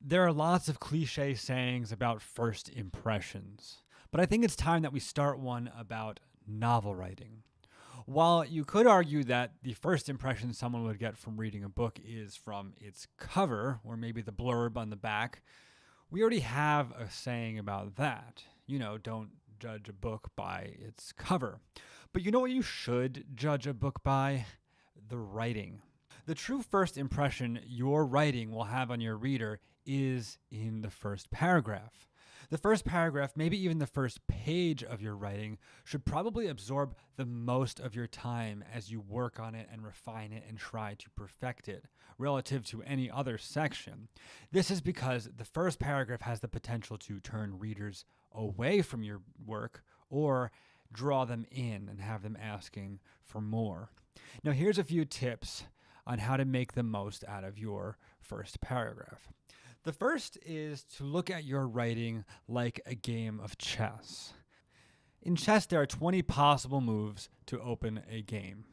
There are lots of cliche sayings about first impressions, but I think it's time that we start one about novel writing. While you could argue that the first impression someone would get from reading a book is from its cover, or maybe the blurb on the back, we already have a saying about that. Don't judge a book by its cover. But you know what you should judge a book by? The writing. The true first impression your writing will have on your reader is in the first paragraph. The first paragraph, maybe even the first page of your writing, should probably absorb the most of your time as you work on it and refine it and try to perfect it relative to any other section. This is because the first paragraph has the potential to turn readers away from your work or draw them in and have them asking for more. Now, here's a few tips on how to make the most out of your first paragraph. The first is to look at your writing like a game of chess. In chess, there are 20 possible moves to open a game.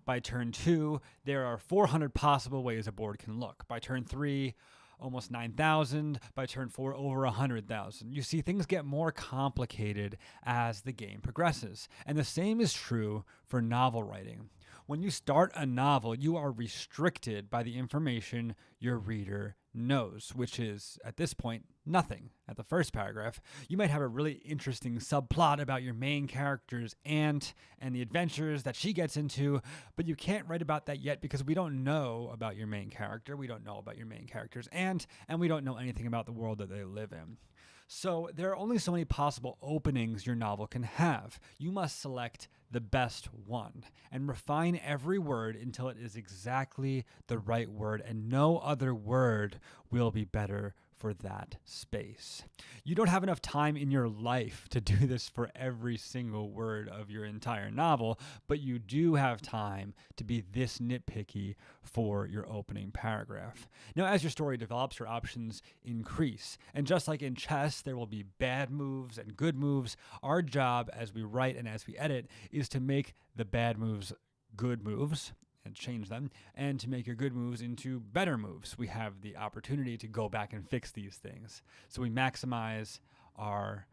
By turn 2, there are 400 possible ways a board can look. By turn 3, almost 9,000. By turn 4, over 100,000. You see, things get more complicated as the game progresses. And the same is true for novel writing. When you start a novel, you are restricted by the information your reader knows, which is, at this point, nothing. At the first paragraph, you might have a really interesting subplot about your main character's aunt and the adventures that she gets into, but you can't write about that yet because we don't know about your main character, we don't know about your main character's aunt, and we don't know anything about the world that they live in. So there are only so many possible openings your novel can have. You must select the best one and refine every word until it is exactly the right word, and no other word will be better for that space. You don't have enough time in your life to do this for every single word of your entire novel, but you do have time to be this nitpicky for your opening paragraph. Now, as your story develops, your options increase. And just like in chess, there will be bad moves and good moves. Our job as we write and as we edit is to make the bad moves good moves and change them, and to make your good moves into better moves. We have the opportunity to go back and fix these things. So we maximize our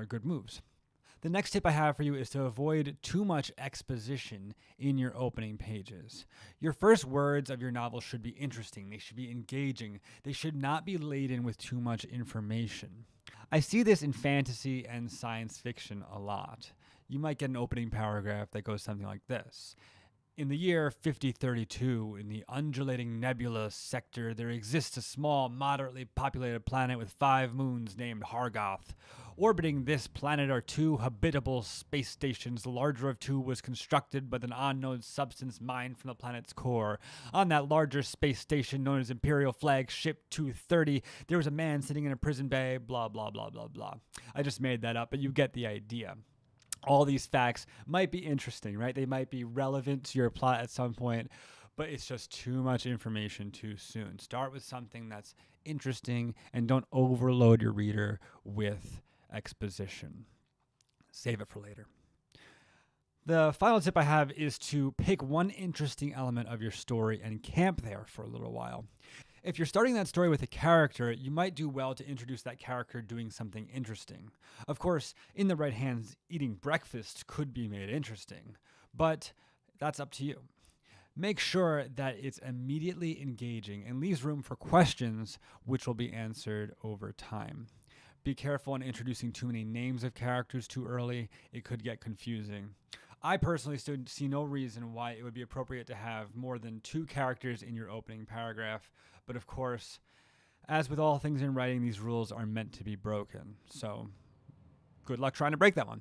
good moves. The next tip I have for you is to avoid too much exposition in your opening pages. Your first words of your novel should be interesting. They should be engaging. They should not be laden with too much information. I see this in fantasy and science fiction a lot. You might get an opening paragraph that goes something like this. In the year 5032, in the undulating nebula sector, there exists a small, moderately populated planet with 5 moons named Hargoth. Orbiting this planet are 2 habitable space stations. The larger of 2 was constructed with an unknown substance mined from the planet's core. On that larger space station, known as Imperial Flagship 230, there was a man sitting in a prison bay, blah, blah, blah, blah, blah. I just made that up, but you get the idea. All these facts might be interesting, right? They might be relevant to your plot at some point, but it's just too much information too soon. Start with something that's interesting and don't overload your reader with exposition. Save it for later. The final tip I have is to pick one interesting element of your story and camp there for a little while. If you're starting that story with a character, you might do well to introduce that character doing something interesting. Of course, in the right hands, eating breakfast could be made interesting, but that's up to you. Make sure that it's immediately engaging and leaves room for questions which will be answered over time. Be careful in introducing too many names of characters too early. It could get confusing. I personally see no reason why it would be appropriate to have more than 2 characters in your opening paragraph. But of course, as with all things in writing, these rules are meant to be broken. So good luck trying to break that one.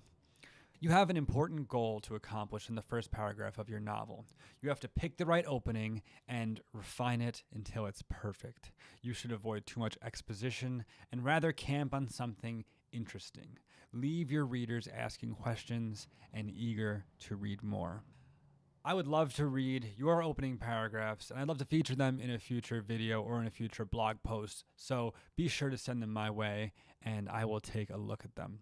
You have an important goal to accomplish in the first paragraph of your novel. You have to pick the right opening and refine it until it's perfect. You should avoid too much exposition and rather camp on something interesting. Leave your readers asking questions and eager to read more. I would love to read your opening paragraphs, and I'd love to feature them in a future video or in a future blog post. So be sure to send them my way, and I will take a look at them.